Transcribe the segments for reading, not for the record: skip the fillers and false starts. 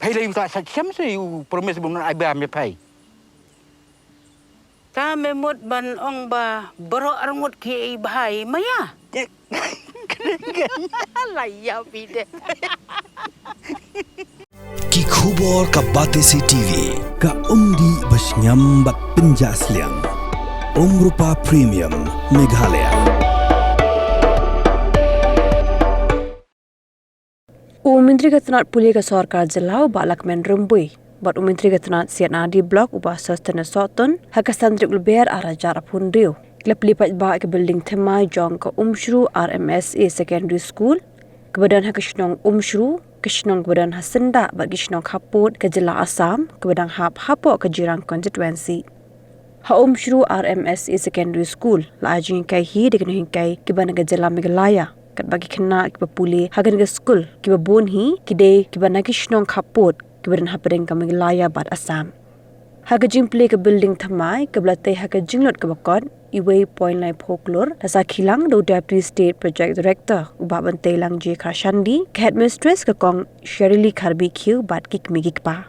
Pay you got such some say you promise I bear me pay. Ta me mot ban ong ba bro arngot ki bahai maya. Laya pide. Ki khubor ka Batesi TV ka umdi bas nyambat penjaslian. Umrupa Premium Meghalaya. Menteri Ketenat Pulih ke Sarkar Jelau balak men rumbui. Bat Menteri Ketenat Siat Nadi Blok ubah sostene soton hakasan trik leber arah jarak pun riu. Klep lipat ba ke building temai jong ke Umshru Rmsa Secondary School. Kebadan hak Shnong Umshru, ke Shnong kebadan hasenda bagi Shnong Haput ke Meghalaya-Assam, kebadan hapok ke jirang constituency. Ha Umshru Rmsa Secondary School la ajing kai hi dengan kai kebadan ke Meghalaya. Kat bagi Khynnah kiba pulih hagan ke Skul kiba bon hi kide kiba nagi Shnong Haput kiba hapadeng ke Meghalaya-Assam. Haga jingple ke building thamai ke blatai haga jinglot ke bakot iway point lai folklore rasa khilang do deputy state project director uba bantai lang je khashandi ke headmistress ke kong Sherili Kharbi khiu bat kik migik pa.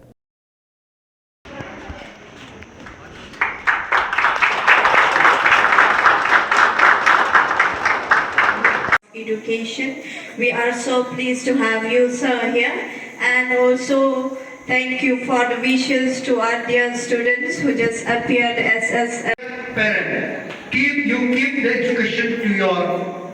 Education. We are so pleased to have you, sir, here, and also thank you for the wishes to our dear students who just appeared as parent. Give the education to your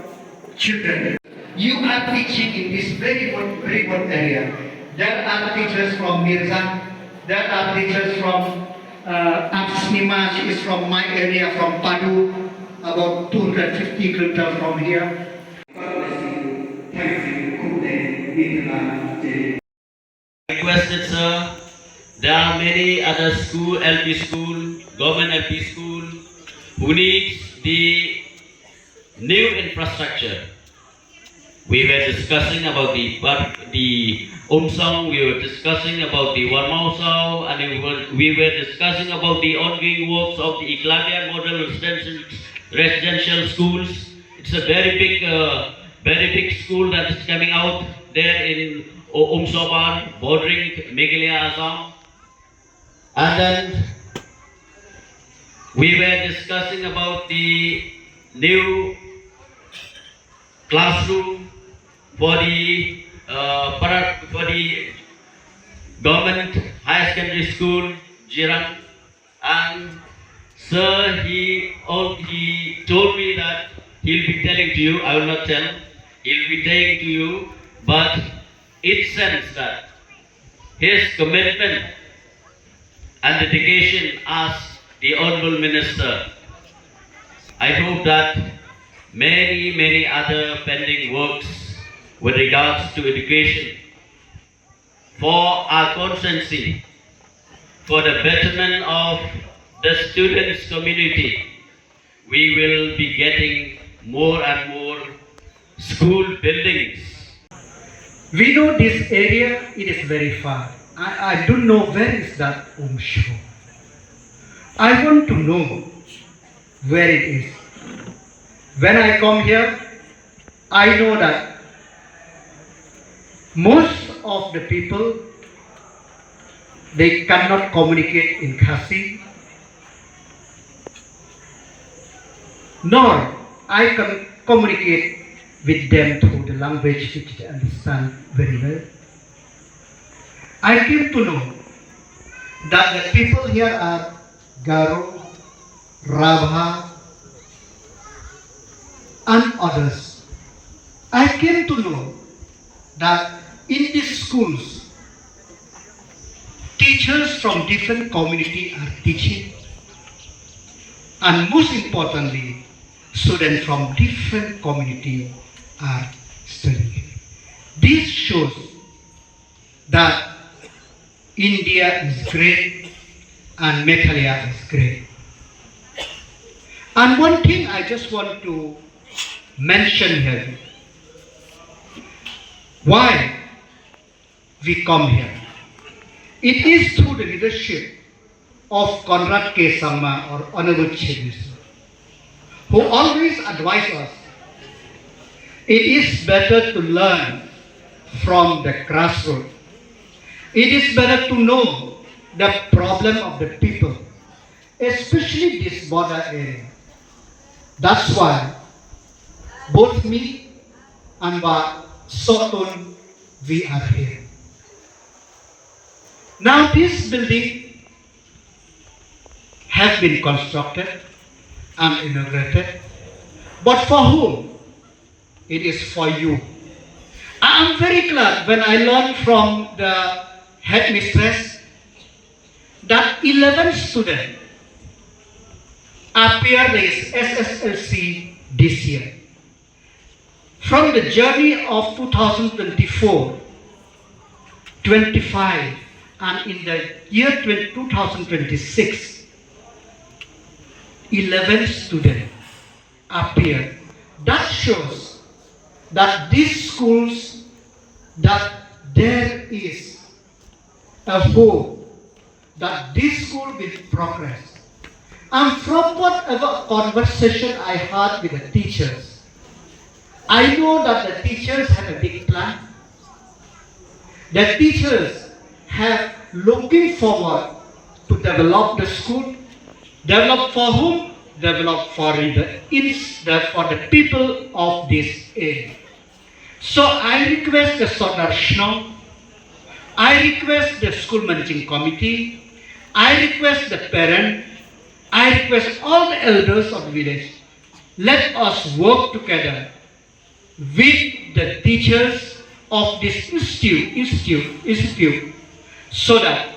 children. You are teaching in this very good area. There are teachers from Mirza. There are teachers from Absnima. She is from my area, from Padu, about 250 kilometers from here. Requested, sir, there are many other school, LP school, government LP school, who needs the new infrastructure. We were discussing about the Umshru, we were discussing about the Rmsa, and we were discussing about the ongoing works of the Eclabian model residential schools. It's a very big school that is coming out there in Umshru, bordering Meghalaya-Assam. And then we were discussing about the new classroom for the government higher secondary school, Jirang. And sir, he told me that he'll be telling to you, I will not tell, he'll be telling to you, but it sends that his commitment and dedication as the Honorable Minister. I hope that many other pending works with regards to education for our constituency, for the betterment of the students' community, we will be getting more and more school buildings. We know this area, it is very far. I don't know where is that Umshru. I want to know where it is. When I come here, I know that most of the people, they cannot communicate in Khasi, nor I can communicate with them through the language which they understand very well. I came to know that the people here are Garo, Rabha, and others. I came to know that in these schools, teachers from different community are teaching, and most importantly, students from different community are studying. This shows that India is great and Meghalaya is great. And one thing I just want to mention here, why we come here. It is through the leadership of Conrad K. Sangma or Honorable Chief Minister, who always advise us, it is better to learn from the grassroots. It is better to know the problem of the people, especially this border area. That's why both me and Sotun, we are here. Now this building has been constructed and inaugurated, but for whom? It is for you. I am very glad when I learned from the headmistress that 11 students appeared as SSLC this year. From the journey of 2024, 25, and in the year 2026, 11 students appeared. That shows that these schools, that there is a hope that this school will progress. And from whatever conversation I had with the teachers, I know that the teachers have a big plan. The teachers have looking forward to develop the school. Develop for whom? Develop for the people of this area. So I request the Sodar Shnong, I request the school managing committee, I request the parent, I request all the elders of the village, let us work together with the teachers of this institute so that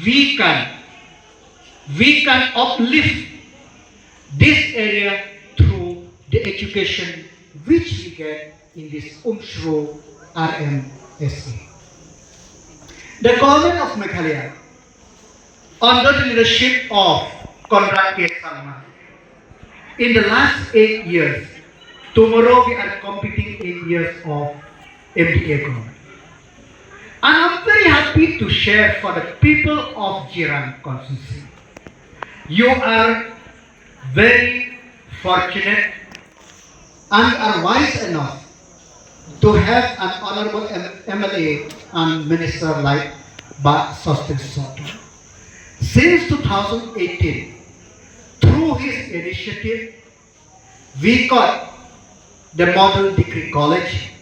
we can uplift this area through the education which we get in this Umshru Rmsa. The government of Meghalaya, under the leadership of Conrad K. Sangma, in the last 8 years, tomorrow we are completing 8 years of MDA government. And I'm very happy to share for the people of Jirang constituency. You are very fortunate and are wise enough to have an honorable MLA and minister like Ba Sostin Soto. Since 2018, through his initiative, we got the Model Degree College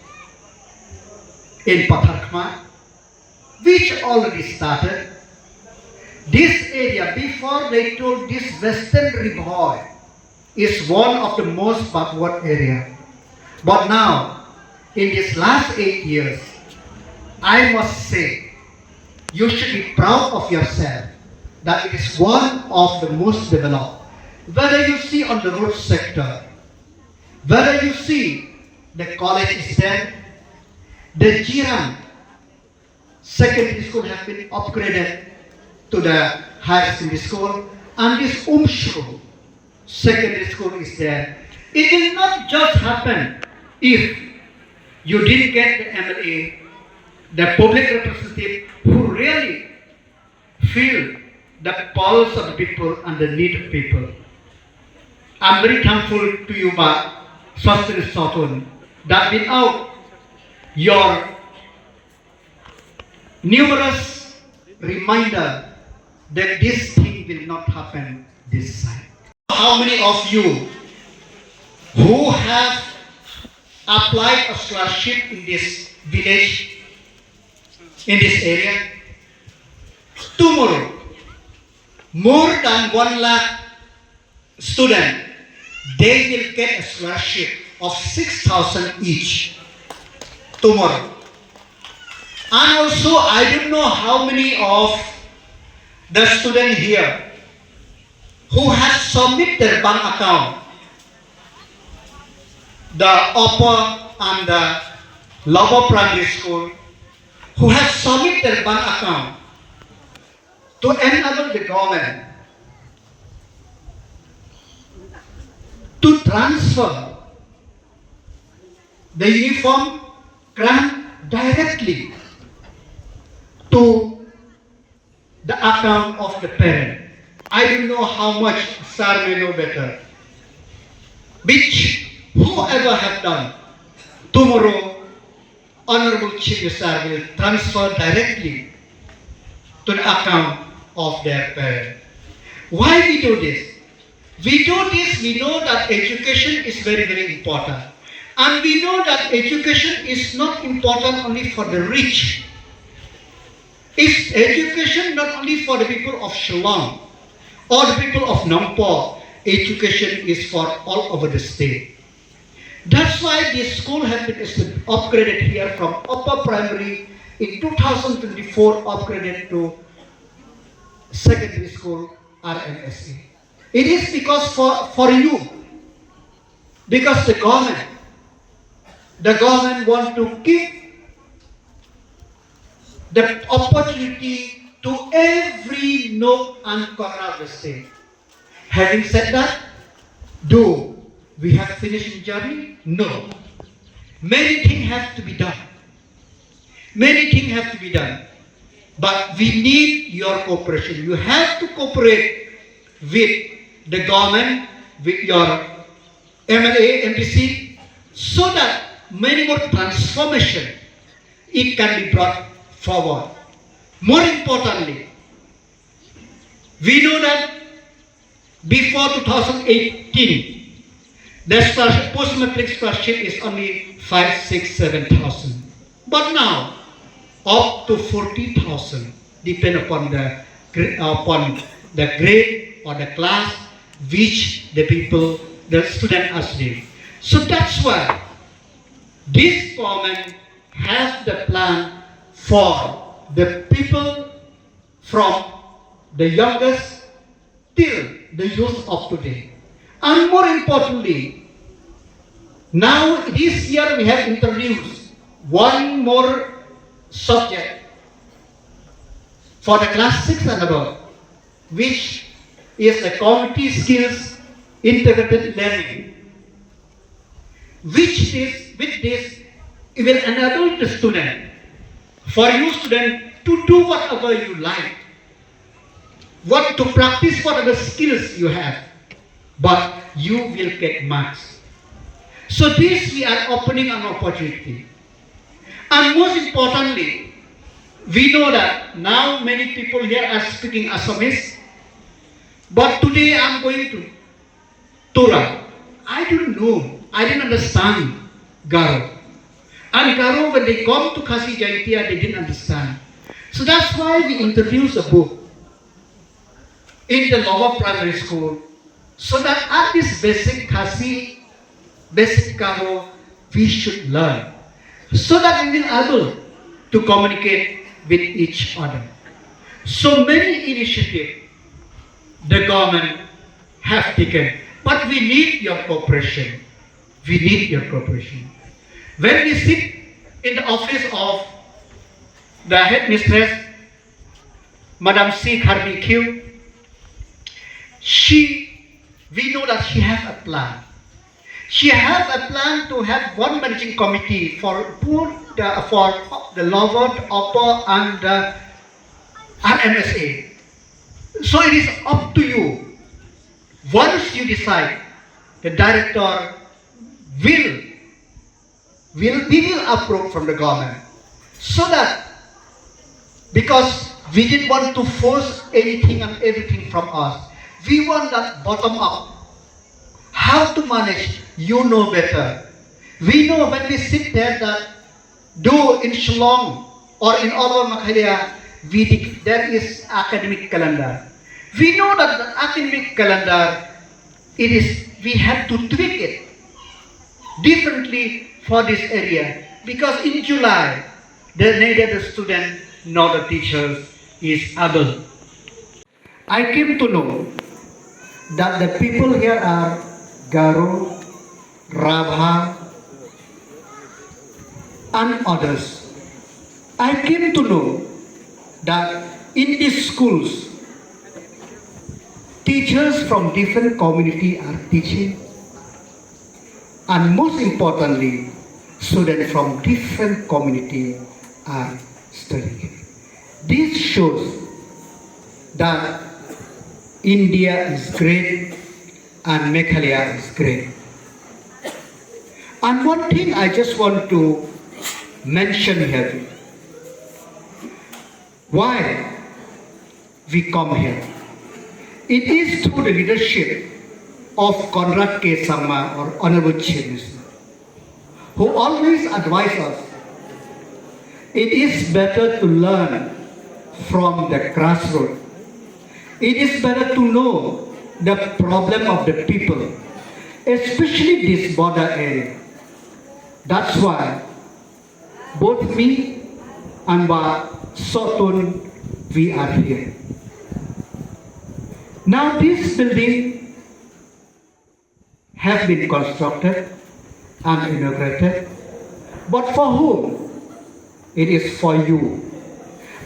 in Patharkma, which already started. This area, before they told this Western Riboy, is one of the most backward area. But now, in these last 8 years, I must say, you should be proud of yourself that it is one of the most developed. Whether you see on the road sector, whether you see the college is there, the Jirang secondary school has been upgraded to the higher secondary school, and this Umshru secondary school is there. It will not just happen if you didn't get the MLA, the public representative who really feel the pulse of the people and the need of people. I'm very thankful to you, Swastin Sotun, that without your numerous reminder that this thing will not happen this time. How many of you who have applied a scholarship in this village, in this area? Tomorrow, more than 1 lakh students, they will get a scholarship of 6,000 each tomorrow. And also, I don't know how many of the students here who have submitted their bank account, the upper and the lower primary school, who have submitted their bank account to enable the government to transfer the uniform grant directly to the account of the parent. I don't know how much, sir may know better. Which, whoever have done, tomorrow, Honorable Chief Minister will transfer directly to the account of their parents. Why we do this? We do this, we know that education is very, very important. And we know that education is not important only for the rich. It's education not only for the people of Shnong or the people of Nongpo. Education is for all over the state. That's why this school has been upgraded here from upper primary in 2024, upgraded to secondary school Rmsa. It is because for you, because the government want to give the opportunity to every nook and corner of the state. Having said that, do we have finished the journey? No. Many things have to be done. Many things have to be done. But we need your cooperation. You have to cooperate with the government, with your MLA, MDC, so that many more transformation it can be brought forward. More importantly, we know that before 2018, the post-matric scholarship is only 5, 6, 7,000. But now, up to 40,000, depend upon the grade or the class which the student are studying. So that's why this government has the plan for the people from the youngest till the youth of today. And more importantly, now this year we have introduced one more subject for the class 6 and above, which is the community skills integrated learning, with this it will enable the student, for you student, to do whatever you like, to practice whatever skills you have, but you will get marks. So this we are opening an opportunity. And most importantly, we know that now many people here are speaking Assamese, but today I'm going to Tura. I don't know, I didn't understand Garo. And Garo, when they come to Khasi Jaitia, they didn't understand. So that's why we introduced a book in the lower primary school, so that at this basic Khasi, basic Garo, we should learn, so that we will be able to communicate with each other. So many initiatives the government have taken, but we need your cooperation. We need your cooperation. When we sit in the office of the headmistress, Madam C. Kharbi Q, we know that she has a plan. She has a plan to have one managing committee for the lower, upper, and Rmsa. So it is up to you. Once you decide, the director we will approve from the government, so that, because we didn't want to force anything and everything from us, we want that bottom up. How to manage, you know better. We know when we sit there that do in Shnong or in all over Meghalaya, there is academic calendar. We know that the academic calendar, we have to tweak it differently for this area, because in July, neither the student nor the teachers is able. I came to know that the people here are Garo, Rabha, and others. I came to know that in these schools, teachers from different community are teaching, and most importantly, students from different community are studying. This shows that India is great and Meghalaya is great. And one thing I just want to mention here, why we come here. It is through the leadership of Conrad K. Sangma, or Honorable Chief Minister, who always advised us, it is better to learn from the grassroots. It is better to know the problem of the people, especially this border area. That's why both me and Sotun, we are here. Now this building has been constructed and inaugurated, but for whom? It is for you.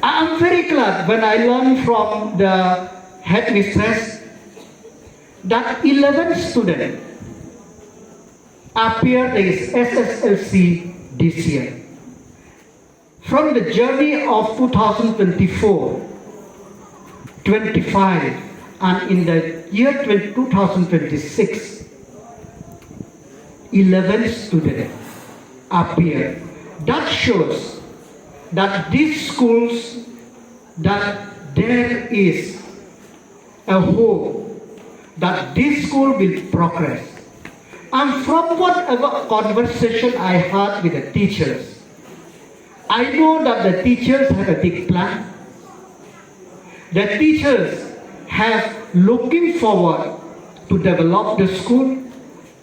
I am very glad when I learned from the headmistress that 11 students appeared in SSLC this year. From the journey of 2024-25 and in the year 2026, 11 students appeared. That shows that these schools, that there is a hope that this school will progress. And from whatever conversation I had with the teachers, I know that the teachers have a big plan. The teachers have looking forward to develop the school.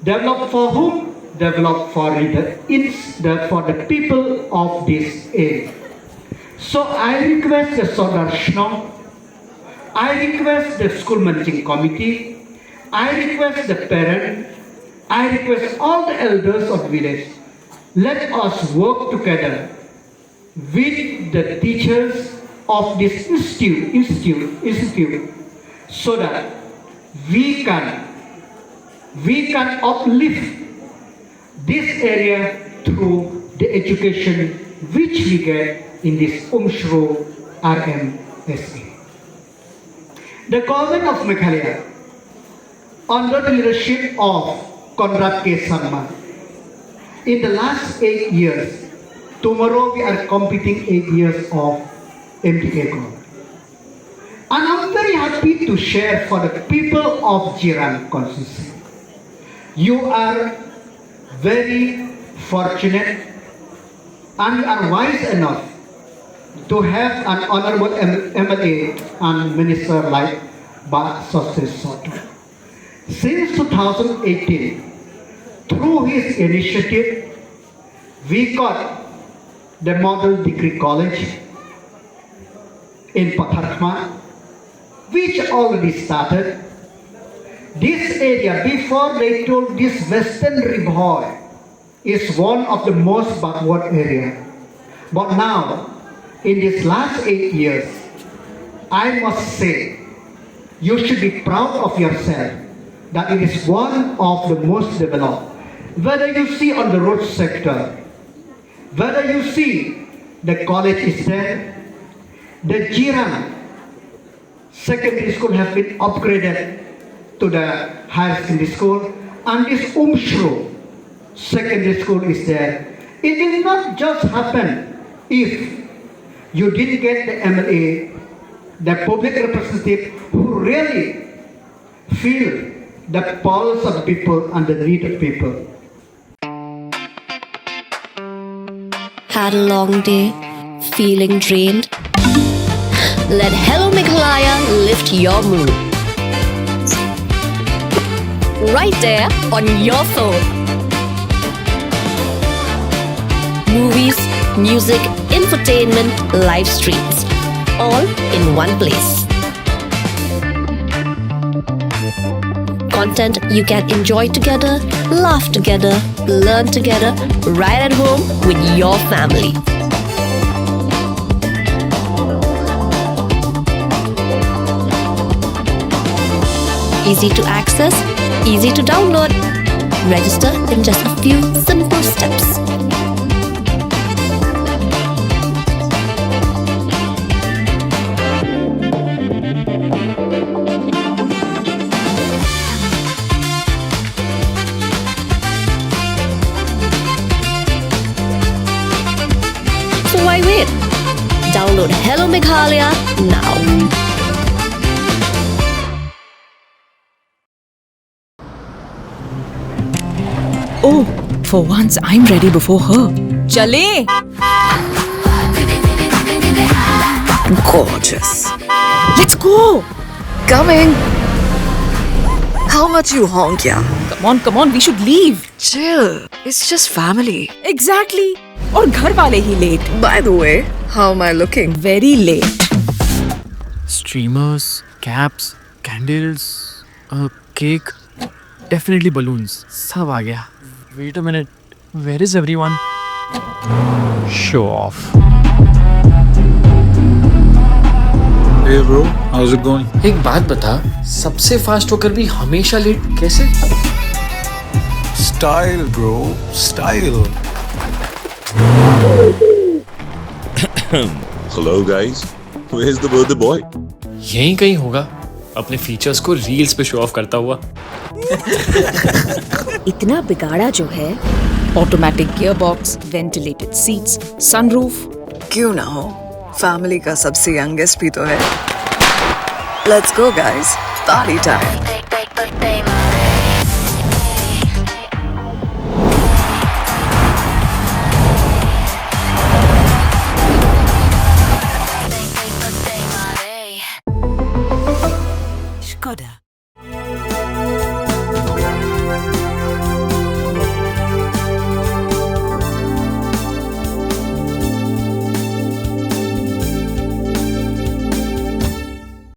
Develop for whom? Develop for the people of this area. So I request the Sodar Shnong, I request the school managing committee, I request the parent, I request all the elders of the village, let us work together with the teachers of this institute so that we can uplift this area through the education which we get in this Umshru Rmsa. The government of Meghalaya, under the leadership of Conrad K. Sangma, in the last 8 years, tomorrow we are completing 8 years of MDA government. And I'm very happy to share for the people of Jirang constituency. You are very fortunate and you are wise enough to have an honorable MLA and minister like Sostes Soto. Since 2018, through his initiative, we got the Model Degree College in Patharkhma, which already started. This area, before they told this Western Ribhoi, is one of the most backward area. But now, in these last 8 years, I must say, you should be proud of yourself that it is one of the most developed. Whether you see on the road sector, whether you see the college is there, the Jirang secondary school has been upgraded to the higher secondary school, and this Umshru secondary school is there. It will not just happen if you didn't get the MLA, the public representative who really feel the pulse of people and the need of people. Had a long day, feeling drained? Let Hello Meghalaya lift your mood. Right there on your phone. Movies, music, infotainment, live streams, all in one place. Content you can enjoy together, laugh together, learn together, right at home with your family. Easy to access, easy to download. Register in just a few simple steps. So why wait? Download Hello Meghalaya now. For once, I'm ready before her. Chale! Gorgeous. Let's go! Coming. How much you honk, yeah? Come on, we should leave. Chill. It's just family. Exactly. और घर वाले ही late. By the way, how am I looking? Very late. Streamers, caps, candles, a cake, definitely balloons. सब आ गया. Wait a minute. Where is everyone? Show off. Hey bro, how's it going? एक बात बता, सबसे fast होकर भी हमेशा late कैसे? Style bro, style. Hello guys, where's the birthday boy? यहीं कहीं होगा, अपने फीचर्स को रील्स पे शो ऑफ करता हुआ. इतना बिगाड़ा जो है. Automatic gearbox, ventilated seats, sunroof. क्यों ना हो? Family का सबसे youngest भी तो है. Let's go guys, party time.